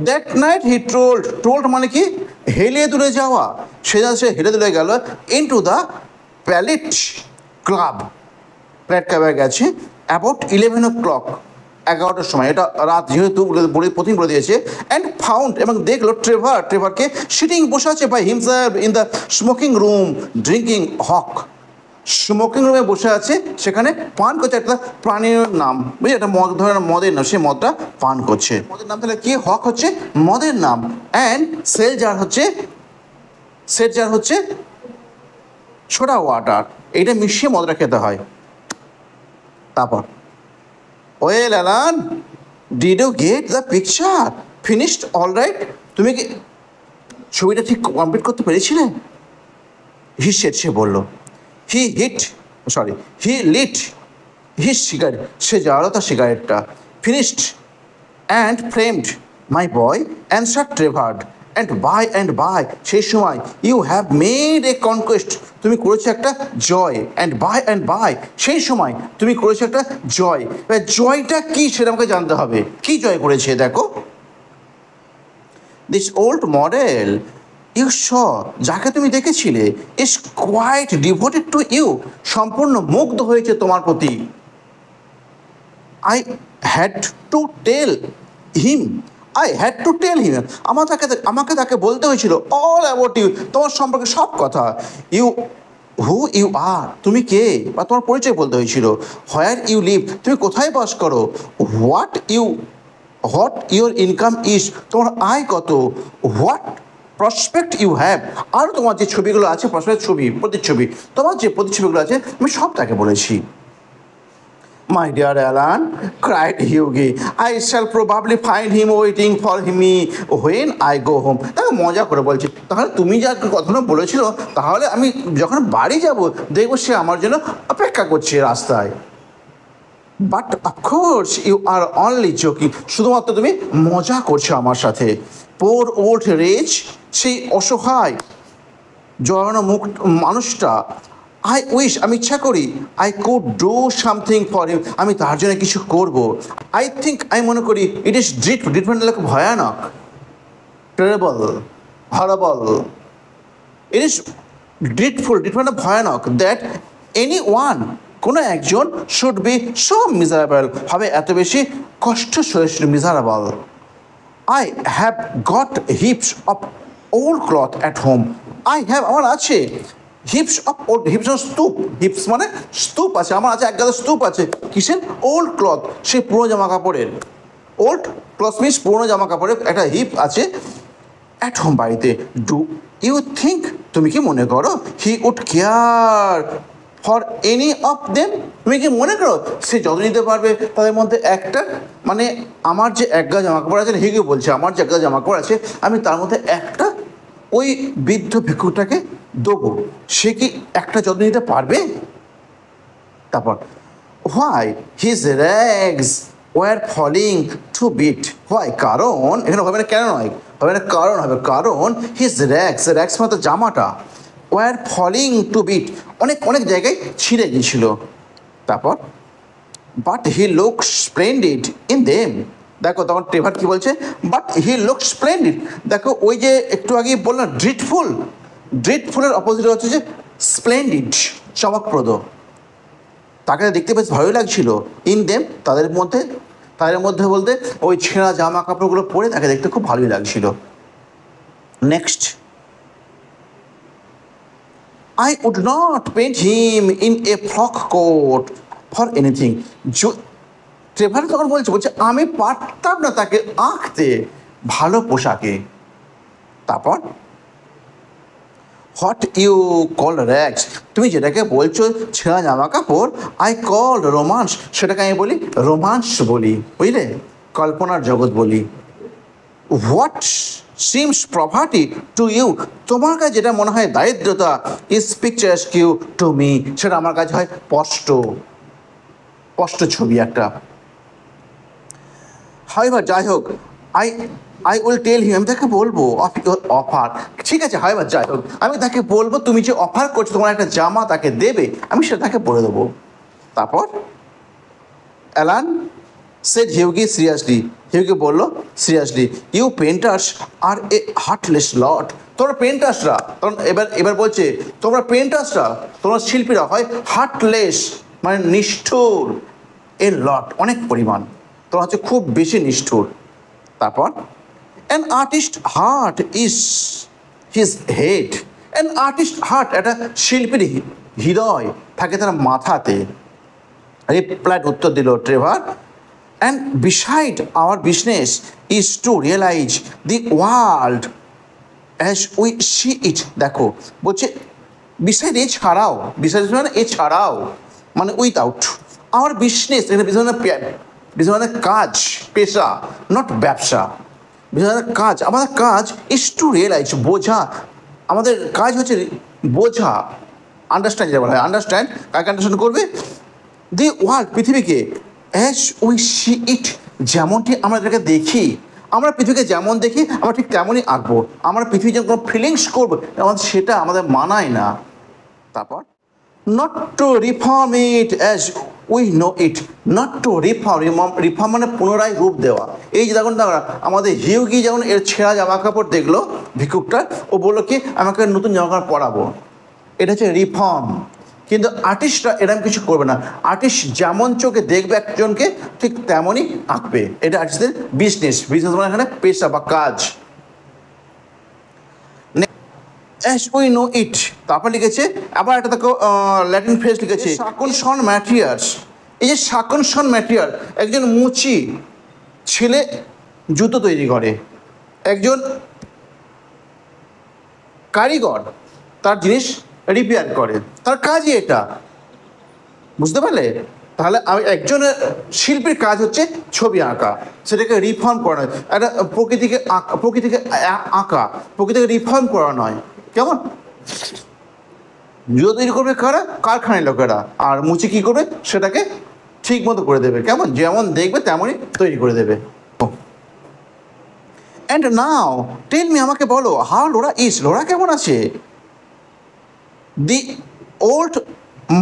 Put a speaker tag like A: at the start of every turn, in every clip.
A: That night he told মানে কি হেলে দুলে যাওয়া, সে হেলে দুলে গেল into the Palette Club, Palette ক্লাবে গেছে অ্যাবাউট 11 o'clock, 11টার সময়, এটা রাত যেহেতু প্রথম বলে দিয়েছে। অ্যান্ড ফাউন্ড এবং দেখলো ট্রেভারকে সিটিং বসে আছে by himself in the smoking room drinking hock, smoking রুমে বসে আছে, সেখানে পান করছে একটা প্রাণীর নাম, বুঝলি, একটা মদ ধরনের মদের নাম, সে মদটা পান করছে। মদের নাম তাহলে কি, হক হচ্ছে মদের নাম, অ্যান্ড সেট জার হচ্ছে সোডা ওয়াটার, এইটা মিশিয়ে মদটা খেতে হয়। তারপর well Alan, did you get the picture finished all right, তুমি কি ছবিটা ঠিক কমপ্লিট করতে পেরেছিলে? সে বললো হি লিট হিজ সিগারেট, সে জ্বালালো তার সিগারেটটা, finished and framed my boy answer Trevor, and by সেই সময় you have made a conquest, তুমি করেছো একটা জয়, অ্যান্ড বাই সেই সময় তুমি করেছো একটা জয়। এবার জয়টা কী সেটা আমাকে জানতে হবে, কী জয় করেছে। দেখো, this old model you saw, যাকে তুমি দেখেছিলে, is quite devoted to you, সম্পূর্ণ মুগ্ধ হয়েছে তোমার প্রতি। I had to tell him, আমাকে তাকে বলতে হয়েছিল অল অ্যাবাউট ইউ, তোমার সম্পর্কে সব কথা। হু ইউ আর, তুমি কে, বা তোমার পরিচয় বলতে হয়েছিল। হোয়ার ইউ লিভ, তুমি কোথায় বাস করো। হোয়াট ইউর ইনকাম ইজ, তোমার আয় কত। হোয়াট প্রসপেক্ট ইউ হ্যাভ, আর তোমার যে ছবিগুলো আছে, প্রতিচ্ছবি, তোমার যে প্রতিচ্ছবিগুলো আছে, আমি সব তাকে বলেছি। My dear Alan, cried Hughie, I shall probably find him waiting for me when I go home. তাকে মজা করে বলছি, তাহলে তুমি যা কথাটা বলেছিল, তাহলে আমি যখন বাড়ি যাব দেখবো সে আমার জন্য অপেক্ষা করছে রাস্তায়। But of course you are only joking, শুধুমাত্র তুমি মজা করছো আমার সাথে। পোর ওল্ড রেজ, সেই অসহায় জড়ানো মুখ মানুষটা, আই উইশ, আমি ইচ্ছা করি, I could do something for him, আমি তার জন্য কিছু করব। আই থিঙ্ক, আমি মনে করি, ইট ইজ ডিট মানে ভয়ানক, টেরেবল, হরেবল, ইট ইজ ডিট মানে ভয়ানক, দ্যাট এনি ওয়ান, কোনো একজন শুড বি সো মিজারেবল, হবে এত বেশি কষ্ট সহিষ্ণু, miserable. I have got heaps of old cloth at home, আমার আছে হিপস অফ ওল্ড, হিপস মানে স্তূপ আছে, আমার আছে এক গাদা স্তূপ আছে, কিসের, ওল্ড ক্লথ, সেই পুরনো জামা কাপড়ের, ওল্ড ক্লথ মিন্স পুরনো জামা কাপড়ের একটা হিপ আছে অ্যাট হোম, বাড়িতে। ডু ইউ থিঙ্ক, তুমি কি মনে করো, he would care for any of them, তুমি কি মনে করো সে যত্ন নিতে পারবে তাদের মধ্যে একটা, মানে আমার যে এক গা জামা কাপড় আছে, হিগে বলছে আমার যে এক গা জামা কাপড় আছে, আমি তার মধ্যে একটা ওই বৃদ্ধ ভিক্ষুটাকে দেবো, সে কি একটা যত্ন নিতে পারবে। তারপর why his rags were falling to bit, why কারণ, এখানে হবে না কেন নয়, হবে না কারণ, হবে কারণ হিজ র্যাগস মানে জামাটা, ওয়ার ফলিং টু বিট, অনেক জায়গায় ছিঁড়ে গিয়েছিল। তারপর but he look splendid in them, দেখো তখন ট্রেভার কি বলছে, বাট হি লুক স্প্লেন্ডিড, দেখো ওই যে একটু আগেই বললাম ড্রিটফুলের অপোজিট হচ্ছে যে স্প্লেন্ডিড, চমকপ্রদ, তাকে দেখতে বেশ ভালোই লাগছিল। ইন দেম, তাদের মধ্যে বলতে ওই ছেঁড়া জামা কাপড়গুলো পরে তাকে দেখতে খুব ভালোই লাগছিল। Next, I would not paint him in a frock coat for anything. Trevor তখন বলছে আমি পারতাম না তাকে আঁকতে ভালো পোশাকে। তারপর হোয়াট ইউ কল র্যাগস, তুমি যেটাকে বলছো ছেঁড়া জামা কাপড়, আই কল রোমান্স, সেটাকে আমি বলি রোমান্স বলি, বুঝলে, কল্পনার জগৎ বলি। What seems property to you, তোমার কাছে যেটা মনে হয় দারিদ্রতা, is pictures you to me, সেটা আমার কাছে হয় স্পষ্ট ছবি একটা। হাইবার, যাই হোক, আই উইল টেল হিম, আমি তাকে বলবো অফ ইউর অফার, ঠিক আছে হাইবার, যাই হোক, আমি তাকে বলবো তুমি যে অফার করছো তোমার একটা জামা তাকে দেবে, আমি সেটা তাকে বলে দেবো। তারপর অ্যালান সেড হিউগি সিরিয়াসলি, হিউকে বললো seriously, you painters are a heartless lot. তোমরা পেন্টার্সরা, কারণ এবার বলছে তোমরা পেন্টার্সরা, তোমরা শিল্পীরা হয় হার্টলেস মানে নিষ্ঠুর, এ লট অনেক পরিমাণ, তোমরা হচ্ছে খুব বেশি নিষ্ঠুর। তারপর an artist heart is his head. An artist heart, একটা শিল্পীর হৃদয় থাকে তার মাথাতে। রিপ্লাইড, উত্তর দিল Trevor, and beside our business is to realise the world as we see it. দেখো বলছে বিসাইড এছাড়াও, বিসাইড মানে এছাড়াও মানে উইথআউট, আওয়ার বিজনেস, এখানে বিজনেস মানে কাজ, পেশা, নট ব্যবসা। বিজনেস মানে কাজ, আমাদের কাজ ইজ টু রিয়েলাইজ, বোঝা, আমাদের কাজ হচ্ছে বোঝা, আন্ডারস্ট্যান্ড যেটা বলা হয়, আন্ডারস্ট্যান্ড, কাকে আন্ডারস্ট্যান্ড করবে? দি ওয়ার্ল্ড, পৃথিবীকে, অ্যাজ উই সি ইট, যেমনটি আমরা এটাকে দেখি। আমরা পৃথিবীকে যেমন দেখি আমরা ঠিক তেমনই আঁকবো। আমরা পৃথিবী যেমন কোনো ফিলিংস করবো আমাদের সেটা আমাদের মানায় না। তারপর not to reform it as we know it, not to reform মানে পুনরায় রূপ দেওয়া। এই যে দেখুন আমাদের হিউগি যেমন এর ছেঁড়া জামা কাপড় দেখলো ভিক্ষুকটা, ও বললো কি আমাকে নতুন জামা কাপড় পরাবো, এটা হচ্ছে রিফর্ম। কিন্তু আর্টিস্টরা এরকম কিছু করবে না, আর্টিস্ট যেমন চোখে দেখবে একজনকে ঠিক তেমনই আঁকবে, এটা আর্টিস্টদের বিজনেস। বিজনেস মানে এখানে পেশা বা কাজ। অ্যাজ উই নো ইট, তারপর লিখেছে আবার একটা দেখো ল্যাটিন ফ্রেজ লিখেছে সাকনসন ম্যাটেরিয়ালস। এই যে সাকনসন ম্যাটেরিয়াল, একজন মুচি ছেলে জুতো তৈরি করে, একজন কারিগর তার জিনিস রিপেয়ার করে, তার কাজই এটা, বুঝতে পারলে? তাহলে একজনের শিল্পীর কাজ হচ্ছে ছবি আঁকা, সেটাকে রিফর্ম করা, একটা প্রকৃতিকে আঁকা, প্রকৃতিকে রিফর্ম করা নয়। কেমন? জুতো তৈরি করবে কারা? কারখানায় লোকেরা। আর মুচি কী করবে? সেটাকে ঠিক মতো করে দেবে, কেমন যেমন দেখবে তেমনই তৈরি করে দেবে। অ্যান্ড নাও টেল মি, আমাকে বলো, হাউ লোরা ইজ, লোরা কেমন আছে? The old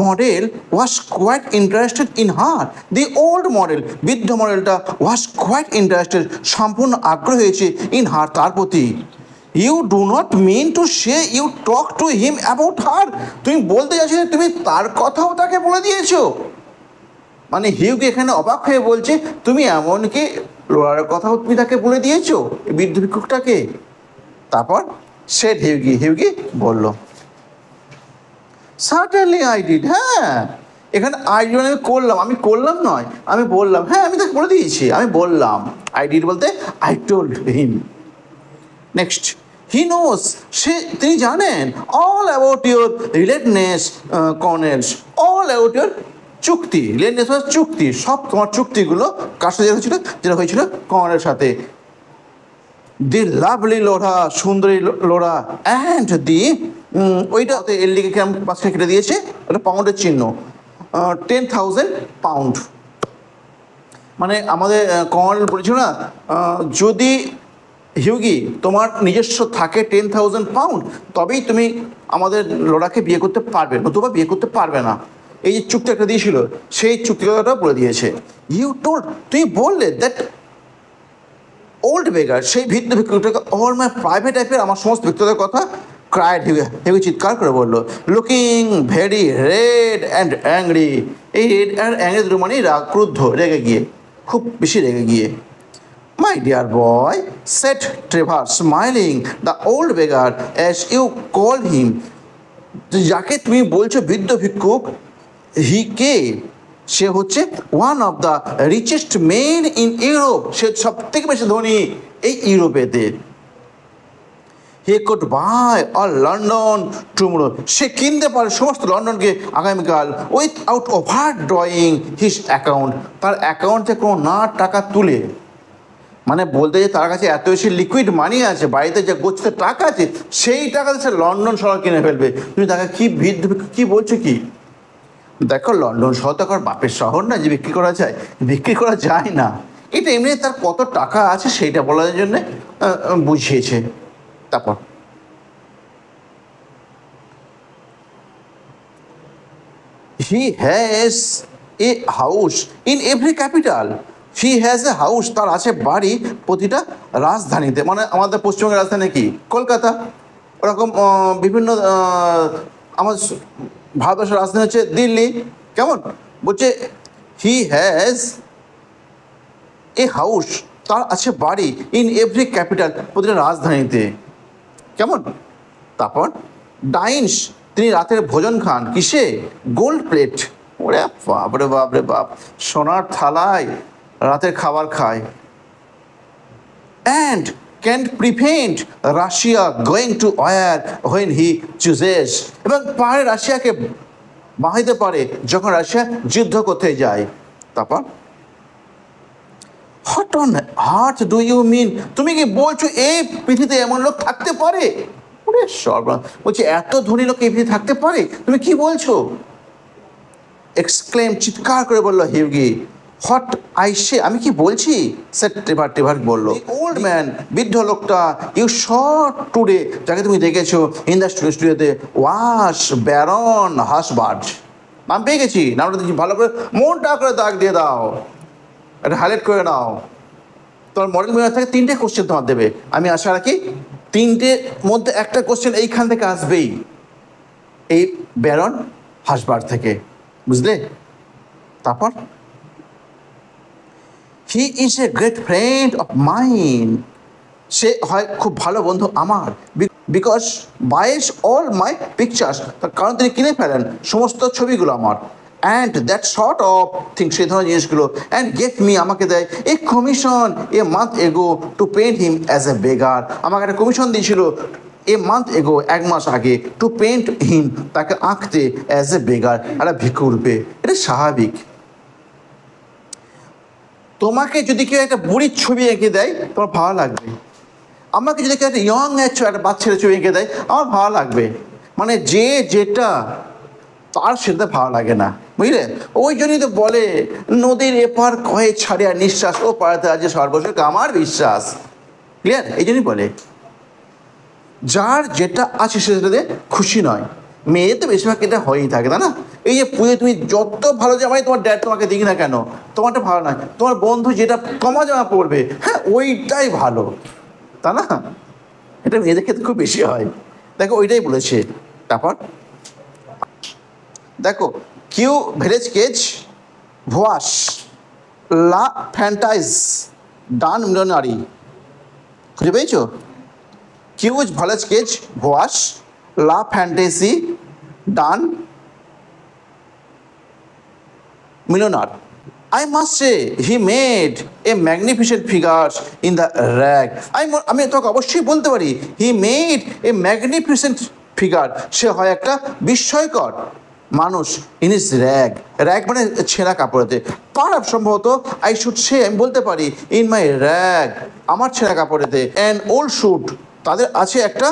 A: model was quite interested in her. The old model, বৃদ্ধ মডেলটা ওয়াজ কোয়াইট ইন্টারেস্টেড, সম্পূর্ণ আগ্রহ হয়েছে, ইন হার, তার প্রতি। You do not mean to say you talk to him about her, তুমি বলতে চাইছো তুমি তার কথাও তাকে বলে দিয়েছো। মানে হিউকে এখানে অবাক হয়ে বলছে তুমি এমনকি লোরার কথাও তুমি তাকে বলে দিয়েছো, বৃদ্ধ ভিক্ষুকটাকে। তারপর সে হিউগি বলল সার্টেনলি আই ডিড। হ্যাঁ, এখানে আই ডিড মানে আমি করলাম নয়, আমি বললাম। হ্যাঁ, আমি তাকে বলে দিয়েছি, আমি বললাম। আই ডিড বলতে I told him. Next, he knows, তিনি জানেন, all about your relatedness colonel's, all about your চুক্তি, রিলেটনেস মানে চুক্তি, সব তোমার চুক্তিগুলো কার সাথে যেটা হয়েছিল কর্নেলের সাথে। দি লাভলি লোরা, সুন্দরী লোরা, অ্যান্ড দি, ওইটাতে এর লিখে কেমন পাঁচটা কেটে দিয়েছে, ওটা পাউন্ডের চিহ্ন, 10,000 পাউন্ড। মানে আমাদের কর্নেল বলেছিল না, যদি হিউগি তোমার নিজস্ব থাকে 10,000 পাউন্ড তবেই তুমি আমাদের লোরাকে বিয়ে করতে পারবে, নতুবা বিয়ে করতে পারবে না। এই যে চুক্তি একটা দিয়েছিল সেই চুক্তিটা বলে দিয়েছে। ইউ টোল্ড, তুমি বললে দ্যাট ওল্ড বেগার, সেই ভিত্তি ভিক্ষুকটাকে, অল মাই প্রাইভেট লাইফের, আমার সমস্ত ব্যক্তিগত কথা। ক্রাইড হিউগি চিৎকার করে বললো, looking very red and angry. এই রেড অ্যান্ড অ্যাংরি দুটো মানে ক্রুদ্ধ, রেগে গিয়ে, খুব বেশি রেগে গিয়ে। My dear boy, said Trevor smiling, the old beggar as you call him, যাকে তুমি বলছো বৃদ্ধ ভিক্ষুক, হি কে? সে হচ্ছে one of the richest men in Europe, সে সব থেকে বেশি ধনী এই ইউরোপেতে। He could buy all London tomorrow, সে কিনতে পারে সমস্ত লন্ডনকে আগামীকাল, without over drawing his account, তার অ্যাকাউন্ট থেকে কোনো না টাকা তুলে। মানে বলতে যে তার কাছে এত বেশি লিকুইড মানি আছে, বাড়িতে যে গচ্ছিত টাকা আছে সেই টাকাতে সে লন্ডন শহর কিনে ফেলবে। তুমি তাকে কী বলছো কি? দেখো লন্ডন শহর তো এখন বাপের শহর না যে বিক্রি করা যায়, বিক্রি করা যায় না। এটা এমনি তার কত টাকা আছে সেইটা বলার জন্যে বুঝিয়েছে। তারপর he has a house in every capital, he has a house, তার আছে বাড়ি প্রতিটা রাজধানীতে, মানে আমাদের পশ্চিমবঙ্গের রাজধানী কি কলকাতা, ওরকম বিভিন্ন আমাদের ভারতবর্ষের রাজধানী হচ্ছে দিল্লি। কেমন বলছে, হি হ্যাজ এ হাউস, তার আছে বাড়ি ইন এভরি ক্যাপিটাল, প্রতিটা রাজধানীতে। কেমন, তারপর ডাইনস, তিনি রাতের ভোজন খান কিসে, গোল্ড প্লেট। ওরে বাপ রে বাপ রে বাপ, সোনার থালায় রাতের খাবার খায়। And can prevent Russia going to war when he chooses, এবং পারে রাশিয়াকে বাঁধাইতে পারে যখন রাশিয়া যুদ্ধ করতে যায়। তারপর what on earth do you mean, তুমি কি বলছো এই পৃথিবীতে এমন লোক থাকতে পারে? ওরে সর্বনাশ, বলছি এত ধনী লোক এই পৃথিবীতে থাকতে পারে, তুমি কি বলছো? এক্সক্লেম, চিৎকার করে বললো হিউগি। হোয়াট আই সে, আমি কি বলছি? স্যার টেভার বললো। ওল্ড ম্যান, বৃদ্ধ লোকটা, ইউ শট টুডে, যাকে তুমি দেখেছো ইন দ্য স্টুডিওতে, ওয়াস ব্যারন হাসবার্জ। নাম পেয়ে গেছি, নামটা দিচ্ছি, ভালো করে মনটা করে দাগ দিয়ে দাও, এটা হাইলাইট করে নাও। তোমার মডেল মেয়ার থেকে 3টে কোশ্চেন তোমার দেবে, আমি আশা রাখি 3টের মধ্যে একটা কোশ্চেন এইখান থেকে আসবেই, এই ব্যারন হাসবার্জ থেকে, বুঝলে? তারপর he is a great friend of mine, সে হয় খুব ভালো বন্ধু আমার, because buys all my pictures, তার কারণ তিনি কিনে ফেলেন সমস্ত ছবিগুলো আমার। And that sort of thing, সেই ধরনের জিনিসগুলো। অ্যান্ড গেট মি, আমাকে দেয় a commission a month ago to paint him as a beggar, আমাকে একটা কমিশন দিয়েছিল এ মান্থ এগো, 1 মাস আগে, টু পেন্ট হিম, তাকে আঁকতে অ্যাজ এ বেগার, একটা ভিক্ষুরূপে। এটা স্বাভাবিক। তোমাকে যদি কেউ একটা বুড়ির ছবি এঁকে দেয় তোমার ভালো লাগবে, আমাকে যদি কেউ একটা ইয়ং একটা বাচ্চার ছবি এঁকে দেয় আমার ভালো লাগবে, মানে যে যেটা তার সেটা ভালো লাগে না, বুঝলে? ওই জন্যই তো বলে নদীর এপার কয়ে ছাড়িয়া নিঃশ্বাস, ও পাড়াতে আছে সর্বশেষ আমার বিশ্বাস। ক্লিয়ার? এই জন্যই বলে যার যেটা আছে সেটাতে খুশি নয়। মেয়ে তো বেশিরভাগ এটা হয়েই থাকে, তাই না? এই যে পুজো তুমি যত ভালো জামাই তোমার ড্যাড তোমাকে দিক না কেন, তোমারটা ভালো নয়, তোমার বন্ধু যেটা কমা জামা পড়বে, হ্যাঁ ওইটাই ভালো, তা না? এটা মেয়েদের ক্ষেত্রে খুব বেশি হয়। দেখো ওইটাই বলেছে। তারপর দেখো, কিউ ভিলেজ কেজ ভোয়াস লা ফ্যান্টাইজ ডান মিলনারি, খুঁজে পেয়েছো? কিউজ ভিলেজ কেজ ভোয়াস লা fantasy done Milner. I must say he made a magnificent figure in the rag. আমি তোকে অবশ্যই বলতে পারি he made a magnificent figure, সে হয় একটা বিস্ময়কর মানুষ ইন ইস র্যাগ, র্যাগ মানে ছেঁড়া কাপড়েতে। পার সম্ভবত আই শুড সে, আমি বলতে পারি ইন মাই র্যাগ, আমার ছেঁড়া কাপড়েতে। অ্যান্ড ওল্ড শ্যুট, তাদের আছে একটা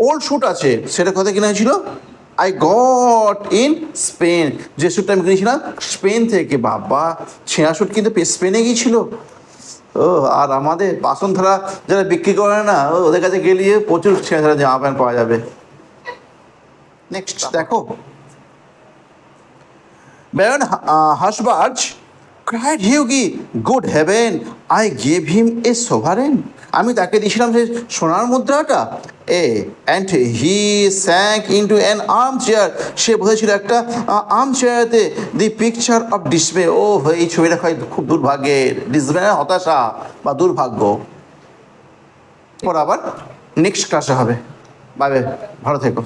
A: ওল্ড শ্যুট আছে, সেটা কোথায় কিনা হয়েছিল? আই গট ইন স্পেন, যে শ্যুটটা আমি কিনেছিলাম স্পেন থেকে। বাবা, ছেঁড়া শ্যুট কিন্তু স্পেনে গিয়েছিল। ও, আর আমাদের বাসন থালা যারা বিক্রি করে না, ওদের কাছে গেলিয়ে প্রচুর ছেঁড়া ছাড়া জামা প্যান্ট পাওয়া যাবে। নেক্সট দেখো, baron Hausberg cried Hughie, good heaven I gave him a sovereign, আমি তাকে দিয়েছিলাম সেই সোনার মুদ্রাটা। And he sank into an armchair, সে বসেছিল একটা আর্ম চেয়ারেতে। দি পিকচার অফ ডিসমে, ও এই ছবিটা হয় খুব দুর্ভাগ্যের, ডিসমে হতাশা বা দুর্ভাগ্য। পর আবার নেক্সট ক্লাসে হবে। বাই বাই, ভালো থেকো।